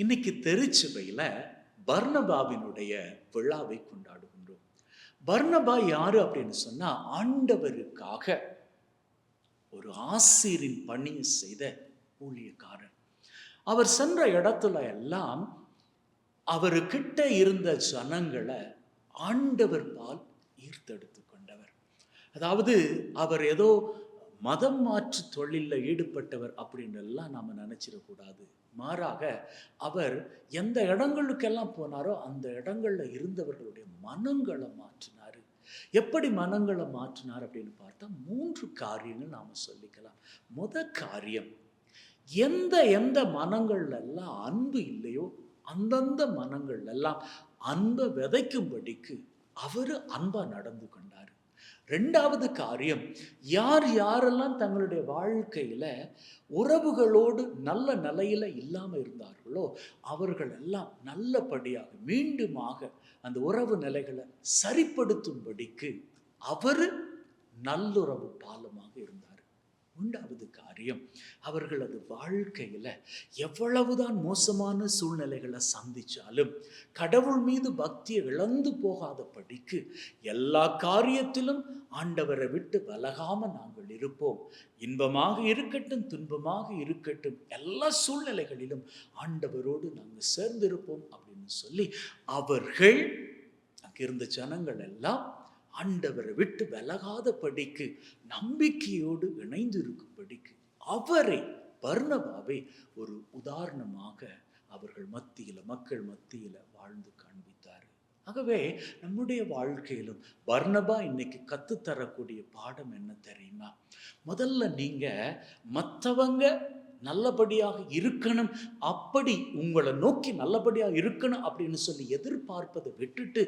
இன்னைக்கு திருச்சபையில பர்னபாவினுடைய விழாவை கொண்டாடுகின்றோம். பர்னபா யாரு அப்படின்னு சொன்னா, ஆண்டவருக்காக ஒரு ஆசிரியரின் பணியை செய்த ஊழியக்காரர். அவர் சென்ற இடத்துல எல்லாம் அவர்கிட்ட இருந்த ஜனங்களை ஆண்டவர் பால் ஈர்த்தெடுத்து கொண்டவர். அதாவது அவர் ஏதோ மதம் மாற்று தொழிலில் ஈடுபட்டவர் அப்படின்னு எல்லாம் நாம நினைச்சிடக்கூடாது. மாறாக அவர் எந்த இடங்களுக்கெல்லாம் போனாரோ அந்த இடங்கள்ல இருந்தவர்களுடைய மனங்களை மாற்றினாரு. எப்படி மனங்களை மாற்றினார் அப்படின்னு பார்த்தா 3 காரியங்கள் நாம சொல்லிக்கலாம். காரியம், எந்த எந்த மனங்கள்ல எல்லாம் அன்பு இல்லையோ அந்தந்த மனங்கள் எல்லாம் அன்பை விதைக்கும்படிக்கு அவரு அன்பா நடந்து கொண்டார். 2வது காரியம், யார் யாரெல்லாம் தங்களுடைய வாழ்க்கையில உறவுகளோடு நல்ல நிலையில இல்லாம இருந்தார்களோ அவர்கள் எல்லாம் நல்லபடியாக மீண்டுமாக அந்த உறவு நிலைகளை சரிப்படுத்தும்படிக்கு அவரு நல்லுறவு பாலமாக இருந்தார். 3வது காரியம், அவர்களது வாழ்க்கையில எவ்வளவுதான் மோசமான சூழ்நிலைகளை சந்திச்சாலும் கடவுள் மீது பக்தியை இழந்து போகாதபடிக்கு எல்லா காரியத்திலும் ஆண்டவரை விட்டு விலகாம நாங்கள் இருப்போம். இன்பமாக இருக்கட்டும் துன்பமாக இருக்கட்டும் எல்லா சூழ்நிலைகளிலும் ஆண்டவரோடு நாங்கள் சேர்ந்திருப்போம் அப்படின்னு சொல்லி அவர்கள் அங்கிருந்த ஜனங்கள் எல்லாம் ஆண்டவரை விட்டு விலகாதபடிக்கு நம்பிக்கையோடு இணைந்து இருக்கும்படிக்கு அவரை பர்னபாவை ஒரு உதாரணமாக அவர்கள் மத்தியில மக்கள் மத்தியில வாழ்ந்து காண்பித்தார். ஆகவே நம்முடைய வாழ்க்கையிலும் பர்னபா இன்னைக்கு கத்துத்தரக்கூடிய பாடம் என்ன தெரியுமா? முதல்ல நீங்க மற்றவங்க நல்லபடியாக இருக்கணும், அப்படி உங்களை நோக்கி நல்லபடியாக இருக்கணும் அப்படின்னு சொல்லி எதிர்பார்ப்பதை விட்டுட்டு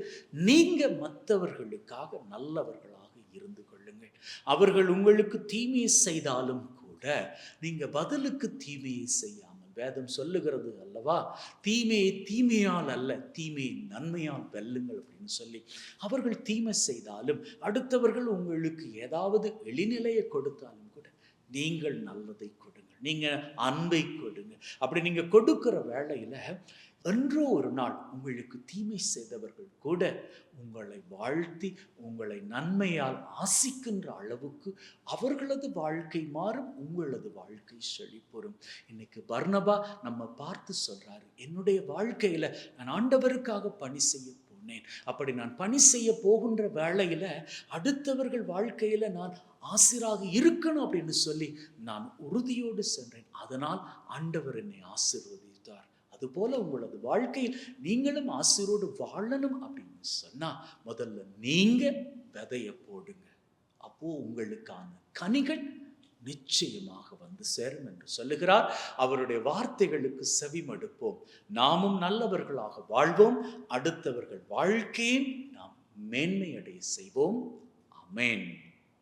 நீங்க மற்றவர்களுக்காக நல்லவர்களாக இருந்து கொள்ளுங்கள். அவர்கள் உங்களுக்கு தீமையை செய்தாலும் கூட நீங்க பதிலுக்கு தீமையை செய்யாமல், வேதம் சொல்லுகிறது அல்லவா, தீமையை தீமையால் அல்ல தீமையை நன்மையால் வெல்லுங்கள் அப்படின்னு சொல்லி. அவர்கள் தீமை செய்தாலும் அடுத்தவர்கள் உங்களுக்கு ஏதாவது எளிநிலையை கொடுத்தாலும் கூட நீங்கள் நல்லதை கொடுங்க, நீங்க அன்பை கொடுங்க. அப்படி நீங்க கொடுக்கிற வேளையில என்றோ ஒரு நாள் உங்களுக்கு தீமை செய்தவர்கள் கூட உங்களை வாழ்த்தி உங்களை நன்மையால் ஆசிக்கின்ற அளவுக்கு அவர்களது வாழ்க்கை மாறும், உங்களது வாழ்க்கை செழிப்புறும். இன்னைக்கு பர்னபா நம்ம பார்த்து சொல்றாரு, என்னுடைய வாழ்க்கையில நான் ஆண்டவருக்காக பணி செய்ய போனேன். அப்படி நான் பணி செய்ய போகின்ற வேளையில அடுத்தவர்கள் வாழ்க்கையில நான் ஆசிராக இருக்கணும் அப்படின்னு சொல்லி நான் உறுதியோடு சென்றேன். அதனால் ஆண்டவர் என்னை ஆசீர்வதித்தார். அதுபோல உங்களது வாழ்க்கையில் நீங்களும் ஆசீரோடு வாழணும் அப்படின்னு சொன்னா முதல்ல நீங்க விதைய போடுங்க. அப்போ உங்களுக்கான கனிகள் நிச்சயமாக வந்து சேரும் என்று சொல்லுகிறார். அவருடைய வார்த்தைகளுக்கு செவிமடுப்போம், நாமும் நல்லவர்களாக வாழ்வோம், அடுத்தவர்கள் வாழ்க்கையை நாம் மேன்மையடைய செய்வோம். ஆமென்.